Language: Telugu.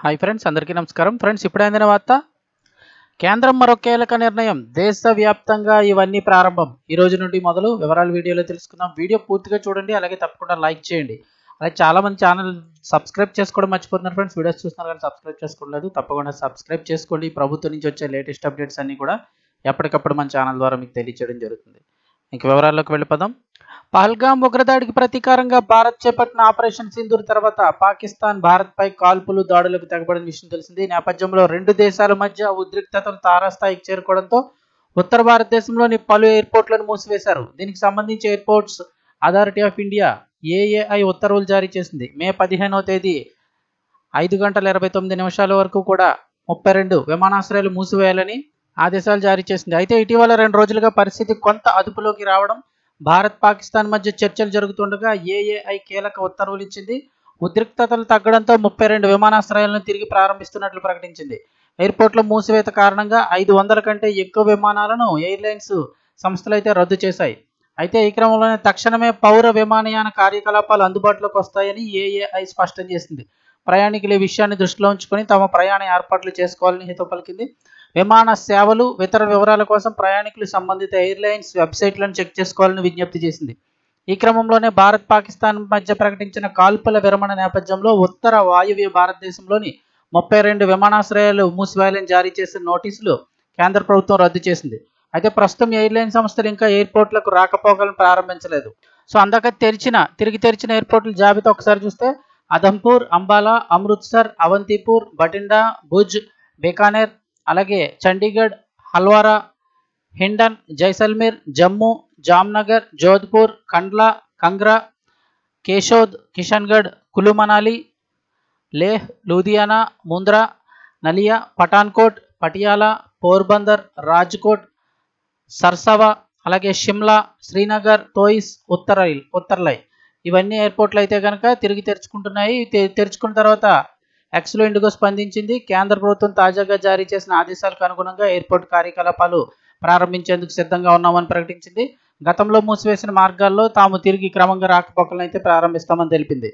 హాయ్ ఫ్రెండ్స్, అందరికీ నమస్కారం. ఫ్రెండ్స్, ఇప్పుడైందిన వార్త. కేంద్రం మరో కీలక నిర్ణయం. దేశవ్యాప్తంగా ఇవన్నీ ప్రారంభం. ఈ రోజు నుండి మొదలు వివరాలు వీడియోలో తెలుసుకుందాం. వీడియో పూర్తిగా చూడండి, అలాగే తప్పకుండా లైక్ చేయండి. అలాగే చాలామంది ఛానల్ సబ్స్క్రైబ్ చేసుకోవడం మర్చిపోతున్నారు ఫ్రెండ్స్. వీడియోస్ చూస్తున్నారు కానీ సబ్స్క్రైబ్ చేసుకోవట్లేదు. తప్పకుండా సబ్స్క్రైబ్ చేసుకోండి. ప్రభుత్వం నుంచి వచ్చే లేటెస్ట్ అప్డేట్స్ అన్నీ కూడా ఎప్పటికప్పుడు మన ఛానల్ ద్వారా మీకు తెలియజేయడం జరుగుతుంది. ఇంక వివరాల్లోకి వెళ్ళిపోదాం. పహల్గాం ఉగ్రదాడికి ప్రతీకారంగా భారత్ చేపట్టిన ఆపరేషన్ సింధూర్ తర్వాత పాకిస్తాన్ భారత్పై కాల్పులు దాడులకు తెగబడిన విషయం తెలిసింది. ఈ నేపథ్యంలో రెండు దేశాల మధ్య ఉద్రిక్తతలు తారాస్థాయికి చేరుకోవడంతో ఉత్తర భారతదేశంలోని పలు ఎయిర్పోర్ట్లను మూసివేశారు. దీనికి సంబంధించి airports authority of India AAI ఉత్తర్వులు జారీ చేసింది. మే 15వ తేదీ 5:29 వరకు కూడా 32 విమానాశ్రయాలు మూసివేయాలని ఆదేశాలు జారీ చేసింది. అయితే ఇటీవల 2 రోజులుగా పరిస్థితి కొంత అదుపులోకి రావడం, భారత్ పాకిస్తాన్ మధ్య చర్చలు జరుగుతుండగా ఏఏఐ కీలక ఉత్తర్వులు ఇచ్చింది. ఉద్రిక్తతలు తగ్గడంతో 32 విమానాశ్రయాలను తిరిగి ప్రారంభిస్తున్నట్లు ప్రకటించింది. ఎయిర్పోర్ట్ల మూసివేత కారణంగా 500 కంటే ఎక్కువ విమానాలను ఎయిర్లైన్స్ సంస్థలు అయితే రద్దు చేశాయి. అయితే ఈ క్రమంలోనే తక్షణమే పౌర విమానయాన కార్యకలాపాలు అందుబాటులోకి వస్తాయని ఏఏఐ స్పష్టం చేసింది. ప్రయాణికులు ఈ విషయాన్ని దృష్టిలో ఉంచుకొని తమ ప్రయాణ ఏర్పాట్లు చేసుకోవాలని హితవు పలికింది. విమాన సేవలు, ఇతర వివరాల కోసం ప్రయాణికులు సంబంధిత ఎయిర్లైన్స్ వెబ్సైట్లను చెక్ చేసుకోవాలని విజ్ఞప్తి చేసింది. ఈ క్రమంలోనే భారత్ పాకిస్తాన్ మధ్య ప్రకటించిన కాల్పుల విరమణ నేపథ్యంలో ఉత్తర వాయువ్య భారతదేశంలోని 32 విమానాశ్రయాలు మూసివేయాలని జారీ చేసిన నోటీసులు కేంద్ర ప్రభుత్వం రద్దు చేసింది. అయితే ప్రస్తుతం ఎయిర్లైన్ సంస్థలు ఇంకా ఎయిర్పోర్ట్లకు రాకపోకలను ప్రారంభించలేదు. సో అందాక తిరిగి తెరిచిన ఎయిర్పోర్ట్ల జాబితా ఒకసారి చూస్తే అధంపూర్, అంబాలా, అమృత్సర్, అవంతిపూర్, బటిండా, భుజ్, బీకానేర్, అలాగే చండీగఢ్, హల్వారా, హిండన్, జైసల్మేర్, జమ్మూ, జామ్నగర్, జోధ్పూర్, కండ్లా, కంగ్రా, కేశోద్, కిషన్గఢ్, కులు మనాలి, లేహ్, లూధియానా, ముంద్రా, నలియా, పఠాన్కోట్, పటియాలా, పోర్బందర్, రాజ్కోట్, సర్సవా, అలాగే షిమ్లా, శ్రీనగర్, తోయిస్, ఉత్తర్లై ఇవన్నీ ఎయిర్పోర్ట్లు అయితే కనుక తిరిగి తెరుచుకుంటున్నాయి. తెరుచుకున్న తర్వాత ఎక్స్లో ఇండిగో స్పందించింది. కేంద్ర ప్రభుత్వం తాజాగా జారీ చేసిన ఆదేశాలకు అనుగుణంగా ఎయిర్పోర్ట్ కార్యకలాపాలు ప్రారంభించేందుకు సిద్ధంగా ఉన్నామని ప్రకటించింది. గతంలో మూసివేసిన మార్గాల్లో తాము తిరిగి క్రమంగా రాకపోకలను అయితే ప్రారంభిస్తామని తెలిపింది.